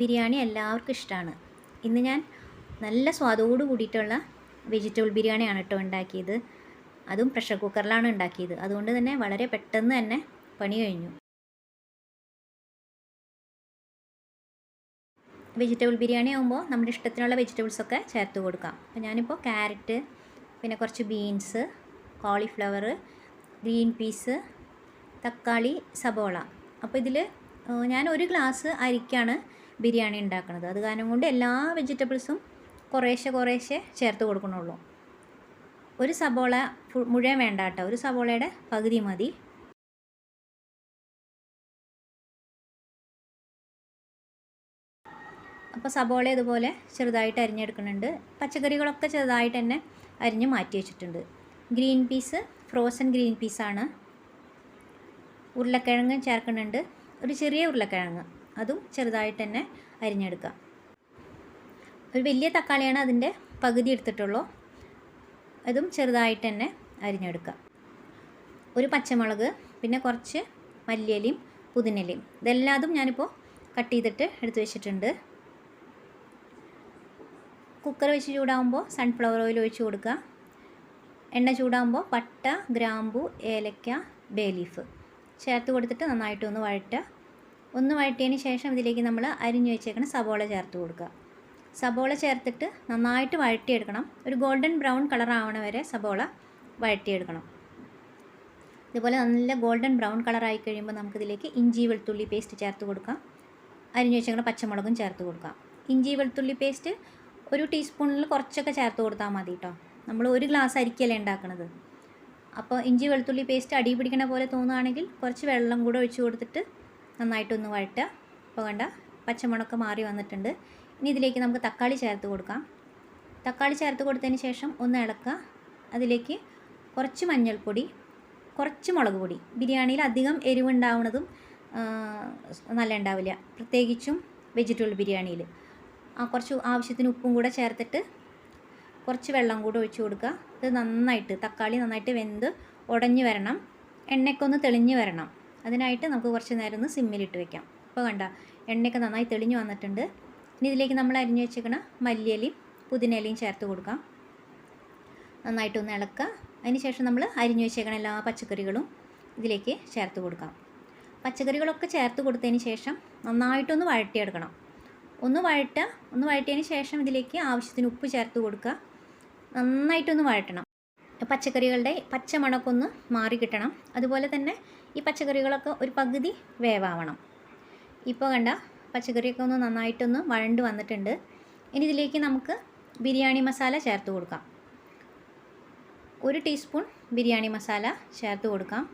ബിരിയാണി എല്ലാവർക്കും ഇഷ്ടമാണ്. ഇന്ന് ഞാൻ നല്ല സ്വാദോട് കൂടിയിട്ടുള്ള വെജിറ്റബിൾ ബിരിയാണിയാണ് കേട്ടോ ഉണ്ടാക്കിയത്. അതും പ്രഷർ കുക്കറിലാണ് ഉണ്ടാക്കിയത്. അതുകൊണ്ട് തന്നെ വളരെ പെട്ടെന്ന് തന്നെ പണി കഴിഞ്ഞു. വെജിറ്റബിൾ ബിരിയാണി ആകുമ്പോൾ നമ്മുടെ ഇഷ്ടത്തിനുള്ള വെജിറ്റബിൾസൊക്കെ ചേർത്ത് കൊടുക്കാം. അപ്പോൾ ഞാനിപ്പോൾ ക്യാരറ്റ്, പിന്നെ കുറച്ച് ബീൻസ്, കോളിഫ്ലവർ, ഗ്രീൻ പീസ്, തക്കാളി, സബോള. അപ്പോൾ ഇതിൽ ഞാൻ ഒരു ഗ്ലാസ് അരിക്കാണ് ബിരിയാണി ഉണ്ടാക്കുന്നത്. അത് കാരണം കൊണ്ട് എല്ലാ വെജിറ്റബിൾസും കുറേശ്ശെ ചേർത്ത് കൊടുക്കണുള്ളൂ. ഒരു സബോള മുഴുവൻ വേണ്ട കേട്ടോ, ഒരു സബോളയുടെ പകുതി മതി. അപ്പോൾ സബോള ഇതുപോലെ ചെറുതായിട്ട് അരിഞ്ഞെടുക്കുന്നുണ്ട്. പച്ചക്കറികളൊക്കെ ചെറുതായിട്ട് തന്നെ അരിഞ്ഞ് മാറ്റി വെച്ചിട്ടുണ്ട്. ഗ്രീൻ പീസ് ഫ്രോസൺ ഗ്രീൻ പീസാണ്. ഉരുളക്കിഴങ്ങ് ചേർക്കുന്നുണ്ട്, ഒരു ചെറിയ ഉരുളക്കിഴങ്ങ്, അതും ചെറുതായിട്ട് തന്നെ അരിഞ്ഞെടുക്കാം. ഒരു വലിയ തക്കാളിയാണ് അതിൻ്റെ പകുതി എടുത്തിട്ടുള്ളൂ, അതും ചെറുതായിട്ട് തന്നെ അരിഞ്ഞെടുക്കാം. ഒരു പച്ചമുളക്, പിന്നെ കുറച്ച് മല്ലിയിലയും പുതിനയിലയും, ഇതെല്ലാതും ഞാനിപ്പോൾ കട്ട് ചെയ്തിട്ട് എടുത്ത് വെച്ചിട്ടുണ്ട്. കുക്കർ വെച്ച് ചൂടാകുമ്പോൾ സൺഫ്ലവർ ഓയിൽ ഒഴിച്ച് കൊടുക്കുക. എണ്ണ ചൂടാകുമ്പോൾ പട്ട, ഗ്രാമ്പു, ഏലക്ക, ബേ ലീഫ് ചേർത്ത് കൊടുത്തിട്ട് നന്നായിട്ടൊന്ന് വഴറ്റുക. ഒന്ന് വഴറ്റിയതിന് ശേഷം ഇതിലേക്ക് നമ്മൾ അരിഞ്ഞു വെച്ചേക്കണം സബോള ചേർത്ത് കൊടുക്കുക. സബോള ചേർത്തിട്ട് നന്നായിട്ട് വഴറ്റിയെടുക്കണം. ഒരു ഗോൾഡൻ ബ്രൗൺ കളർ ആവണ വരെ സബോള വഴറ്റിയെടുക്കണം. ഇതുപോലെ നല്ല ഗോൾഡൻ ബ്രൗൺ കളറായി കഴിയുമ്പോൾ നമുക്കിതിലേക്ക് ഇഞ്ചി വെളുത്തുള്ളി പേസ്റ്റ് ചേർത്ത് കൊടുക്കാം. അരിഞ്ഞു വെച്ചേക്കണം പച്ചമുളകും ചേർത്ത് കൊടുക്കാം. ഇഞ്ചി വെളുത്തുള്ളി പേസ്റ്റ് ഒരു ടീസ്പൂണിൽ കുറച്ചൊക്കെ ചേർത്ത് കൊടുത്താൽ മതി കേട്ടോ. നമ്മൾ ഒരു ഗ്ലാസ് അരിക്കല്ലേ ഉണ്ടാക്കുന്നത്. അപ്പോൾ ഇഞ്ചി വെളുത്തുള്ളി പേസ്റ്റ് അടി പിടിക്കണ പോലെ തോന്നുകയാണെങ്കിൽ കുറച്ച് വെള്ളം കൂടെ ഒഴിച്ച് കൊടുത്തിട്ട് നന്നായിട്ടൊന്ന് വഴറ്റുക. അപ്പോൾ കണ്ട പച്ചമുളക് മാറി വന്നിട്ടുണ്ട്. ഇനി ഇതിലേക്ക് നമുക്ക് തക്കാളി ചേർത്ത് കൊടുക്കാം. തക്കാളി ചേർത്ത് കൊടുത്തതിന് ശേഷം ഒന്ന് ഇളക്കുക. അതിലേക്ക് കുറച്ച് മഞ്ഞൾപ്പൊടി, കുറച്ച് മുളക് പൊടി. ബിരിയാണിയിൽ അധികം എരിവുണ്ടാവുന്നതും നല്ല ഉണ്ടാവില്ല, പ്രത്യേകിച്ചും വെജിറ്റബിൾ ബിരിയാണിയിൽ. കുറച്ച് ആവശ്യത്തിന് ഉപ്പും കൂടെ ചേർത്തിട്ട് കുറച്ച് വെള്ളം കൂടെ ഒഴിച്ച് കൊടുക്കുക. ഇത് നന്നായിട്ട് തക്കാളി നന്നായിട്ട് വെന്ത് ഉടഞ്ഞ് വരണം, എണ്ണയൊക്കെ ഒന്ന് തെളിഞ്ഞ് വരണം. അതിനായിട്ട് നമുക്ക് കുറച്ച് നേരം ഒന്ന് സിമ്മിലിട്ട് വെക്കാം. ഇപ്പോൾ കണ്ട എണ്ണയൊക്കെ നന്നായി തെളിഞ്ഞ് വന്നിട്ടുണ്ട്. ഇനി ഇതിലേക്ക് നമ്മൾ അരിഞ്ഞ് വെച്ചേക്കണ മല്ലിയിലയും പുതിനയിലയും ചേർത്ത് കൊടുക്കാം. നന്നായിട്ടൊന്ന് ഇളക്കുക. അതിന് ശേഷം നമ്മൾ അരിഞ്ഞ് വെച്ചേക്കണ എല്ലാ പച്ചക്കറികളും ഇതിലേക്ക് ചേർത്ത് കൊടുക്കാം. പച്ചക്കറികളൊക്കെ ചേർത്ത് കൊടുത്തതിന് ശേഷം നന്നായിട്ടൊന്ന് വഴറ്റിയെടുക്കണം. ഒന്ന് വഴറ്റിയതിന് ശേഷം ഇതിലേക്ക് ആവശ്യത്തിന് ഉപ്പ് ചേർത്ത് കൊടുക്കുക. നന്നായിട്ടൊന്ന് വഴറ്റണം. പച്ചക്കറികളുടെ പച്ചമണക്കൊന്ന് മാറി കിട്ടണം. അതുപോലെ തന്നെ ഈ പച്ചക്കറികളൊക്കെ ഒരു പകുതി വേവാവണം. ഇപ്പോൾ കണ്ട പച്ചക്കറിയൊക്കെ ഒന്ന് നന്നായിട്ടൊന്ന് വഴണ്ട് വന്നിട്ടുണ്ട്. ഇനി ഇതിലേക്ക് നമുക്ക് ബിരിയാണി മസാല ചേർത്ത് കൊടുക്കാം. ഒരു ടീസ്പൂൺ ബിരിയാണി മസാല ചേർത്ത് കൊടുക്കാം.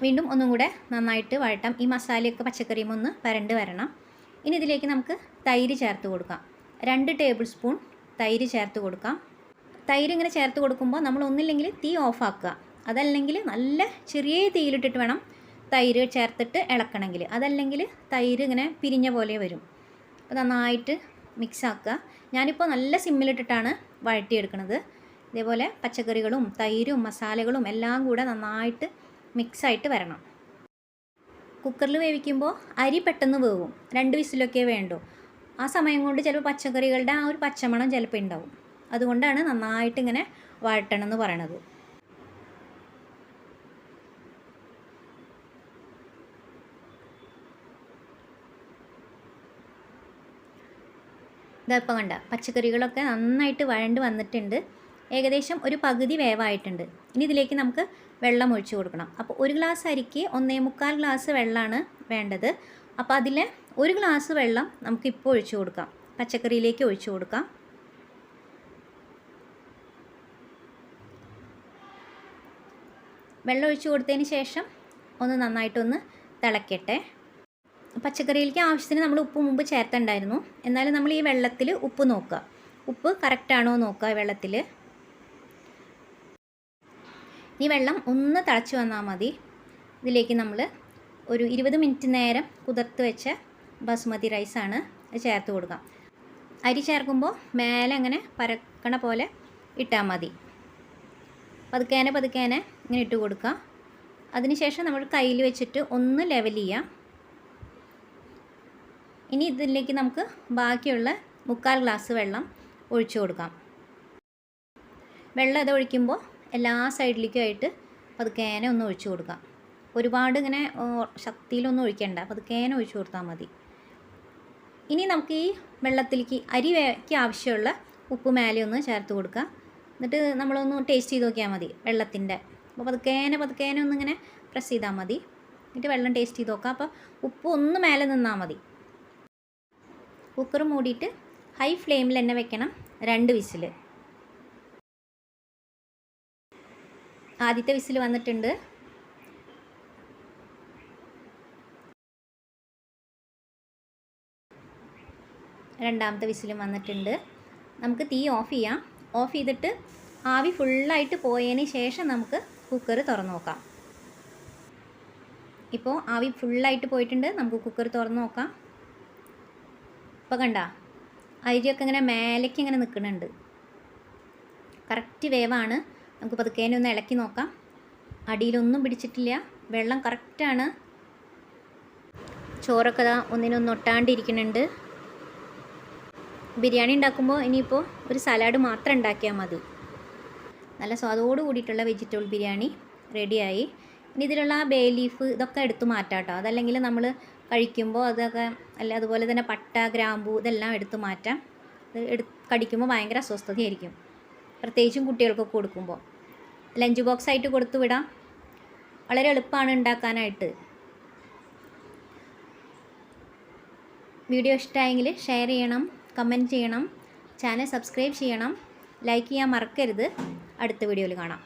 വീണ്ടും ഒന്നും കൂടെ നന്നായിട്ട് വഴറ്റാം. ഈ മസാലയൊക്കെ പച്ചക്കറിയും ഒന്ന് വരണ്ട് വരണം. ഇനി ഇതിലേക്ക് നമുക്ക് തൈര് ചേർത്ത് കൊടുക്കാം. 2 ടേബിൾ സ്പൂൺ തൈര് ചേർത്ത് കൊടുക്കാം. തൈര് ഇങ്ങനെ ചേർത്ത് കൊടുക്കുമ്പോൾ നമ്മൾ ഒന്നില്ലെങ്കിൽ തീ ഓഫാക്കുക, അതല്ലെങ്കിൽ നല്ല ചെറിയ തീയിലിട്ടിട്ട് വേണം തൈര് ചേർത്തിട്ട് ഇളക്കണമെങ്കിൽ. അതല്ലെങ്കിൽ തൈര് ഇങ്ങനെ പിരിഞ്ഞ പോലെ വരും. അപ്പോൾ നന്നായിട്ട് മിക്സ് ആക്കുക. ഞാനിപ്പോൾ നല്ല സിമ്മിലിട്ടിട്ടാണ് വഴറ്റിയെടുക്കുന്നത്. ഇതേപോലെ പച്ചക്കറികളും തൈരും മസാലകളും എല്ലാം കൂടെ നന്നായിട്ട് മിക്സായിട്ട് വരണം. കുക്കറിൽ വേവിക്കുമ്പോൾ അരി പെട്ടെന്ന് വേവും, 2 വിസിലൊക്കെ വേണ്ടൂ. ആ സമയം കൊണ്ട് ചിലപ്പോൾ പച്ചക്കറികളുടെ ആ ഒരു പച്ചമണം ചിലപ്പോൾ ഉണ്ടാവും. അതുകൊണ്ടാണ് നന്നായിട്ട് ഇങ്ങനെ വഴറ്റണം എന്ന് പറയണത്. ഇതപ്പോൾ കണ്ട പച്ചക്കറികളൊക്കെ നന്നായിട്ട് വഴണ്ട് വന്നിട്ടുണ്ട്. ഏകദേശം ഒരു പകുതി വേവായിട്ടുണ്ട്. ഇനി ഇതിലേക്ക് നമുക്ക് വെള്ളം ഒഴിച്ച് കൊടുക്കണം. അപ്പോൾ ഒരു ഗ്ലാസ് അരിക്ക് 1.25 ഗ്ലാസ് വെള്ളമാണ് വേണ്ടത്. അപ്പോൾ അതിൽ ഒരു ഗ്ലാസ് വെള്ളം നമുക്കിപ്പോൾ ഒഴിച്ച് കൊടുക്കാം. പച്ചക്കറിയിലേക്ക് ഒഴിച്ച് കൊടുക്കാം. വെള്ളം ഒഴിച്ച് കൊടുത്തതിന് ശേഷം ഒന്ന് നന്നായിട്ടൊന്ന് തിളക്കട്ടെ. പച്ചക്കറിയിലേക്ക് ആവശ്യത്തിന് നമ്മൾ ഉപ്പ് മുമ്പ് ചേർത്തുണ്ടായിരുന്നു. എന്നാലും നമ്മൾ ഈ വെള്ളത്തിൽ ഉപ്പ് നോക്കുക, ഉപ്പ് കറക്റ്റാണോ നോക്കുക വെള്ളത്തിൽ. ഈ വെള്ളം ഒന്ന് തിളച്ച് വന്നാൽ മതി. ഇതിലേക്ക് നമ്മൾ ഒരു 20 മിനിറ്റ് നേരം കുതിർത്ത് വെച്ച ബസുമതി റൈസാണ് അത് ചേർത്ത് കൊടുക്കാം. അരി ചേർക്കുമ്പോൾ മേലെ അങ്ങനെ പരക്കണ പോലെ ഇട്ടാൽ മതി. പതുക്കേനെ ഇങ്ങനെ ഇട്ട് കൊടുക്കുക. അതിനുശേഷം നമ്മൾ കയ്യിൽ വെച്ചിട്ട് ഒന്ന് ലെവൽ ചെയ്യുക. ഇനി ഇതിലേക്ക് നമുക്ക് ബാക്കിയുള്ള 3/4 ഗ്ലാസ് വെള്ളം ഒഴിച്ചു കൊടുക്കാം. വെള്ളം ഇത് ഒഴിക്കുമ്പോൾ എല്ലാ സൈഡിലേക്കുമായിട്ട് പതുക്കേനെ ഒന്ന് ഒഴിച്ചു കൊടുക്കാം. ഒരുപാട് ഇങ്ങനെ ശക്തിയിലൊന്നും ഒഴിക്കണ്ട, പതുക്കേനെ ഒഴിച്ചു കൊടുത്താൽ മതി. ഇനി നമുക്ക് ഈ വെള്ളത്തിലേക്ക് അരിക്ക് ആവശ്യമുള്ള ഉപ്പ് മേലെ ഒന്ന് ചേർത്ത് കൊടുക്കുക. എന്നിട്ട് നമ്മളൊന്ന് ടേസ്റ്റ് ചെയ്ത് നോക്കിയാൽ മതി വെള്ളത്തിൻ്റെ. അപ്പോൾ പതുക്കേനെ ഒന്നിങ്ങനെ പ്രസ് ചെയ്താൽ മതി. എന്നിട്ട് വെള്ളം ടേസ്റ്റ് ചെയ്ത് നോക്കാം. അപ്പോൾ ഉപ്പ് ഒന്ന് മേലെ നിന്നാൽ മതി. കുക്കർ മൂടിയിട്ട് ഹൈ ഫ്ലെയിമിൽ തന്നെ വെക്കണം. 2 വിസിൽ. ആദ്യത്തെ വിസിൽ വന്നിട്ടുണ്ട്. രണ്ടാമത്തെ വിസിലും വന്നിട്ടുണ്ട്. നമുക്ക് തീ ഓഫ് ചെയ്യാം. ഓഫ് ചെയ്തിട്ട് ആവി ഫുള്ളായിട്ട് പോയതിന് ശേഷം നമുക്ക് കുക്കർ തുറന്ന് നോക്കാം. ഇപ്പോൾ ആവി ഫുള്ളായിട്ട് പോയിട്ടുണ്ട്. നമുക്ക് കുക്കർ തുറന്ന് നോക്കാം. ഇപ്പോൾ കണ്ട അരിയൊക്കെ ഇങ്ങനെ മേലേക്ക് ഇങ്ങനെ നിൽക്കുന്നുണ്ട്. കറക്റ്റ് വേവാണ്. നമുക്ക് പതുക്കേനെ ഒന്ന് ഇളക്കി നോക്കാം. അടിയിലൊന്നും പിടിച്ചിട്ടില്ല. വെള്ളം കറക്റ്റാണ്. ചോറൊക്കെ ഒന്നിനൊന്നും ഒട്ടാണ്ടിരിക്കുന്നുണ്ട്. ബിരിയാണി ഉണ്ടാക്കുമ്പോൾ ഇനിയിപ്പോൾ ഒരു സലാഡ് മാത്രം ഉണ്ടാക്കിയാൽ മതി. നല്ല സ്വാദോട് കൂടിയിട്ടുള്ള വെജിറ്റബിൾ ബിരിയാണി റെഡിയായി. ഇനി ഇതിലുള്ള ബേ ലീഫ് ഇതൊക്കെ എടുത്തു മാറ്റാം കേട്ടോ. അതല്ലെങ്കിൽ നമ്മൾ കഴിക്കുമ്പോൾ അതൊക്കെ അതുപോലെ തന്നെ പട്ട, ഗ്രാമ്പൂ ഇതെല്ലാം എടുത്തു മാറ്റാം. ഇത് കടിക്കുമ്പോൾ ഭയങ്കര അസ്വസ്ഥതയായിരിക്കും, പ്രത്യേകിച്ചും കുട്ടികൾക്കൊക്കെ കൊടുക്കുമ്പോൾ. ലഞ്ച് ബോക്സ് ആയിട്ട് കൊടുത്തു വിടാം. വളരെ എളുപ്പമാണ് ഉണ്ടാക്കാനായിട്ട്. വീഡിയോ ഇഷ്ടമായെങ്കിൽ ഷെയർ ചെയ്യണം, കമൻറ്റ് ചെയ്യണം, ചാനൽ സബ്സ്ക്രൈബ് ചെയ്യണം, ലൈക്ക് ചെയ്യാൻ മറക്കരുത്. അടുത്ത വീഡിയോയിൽ കാണാം.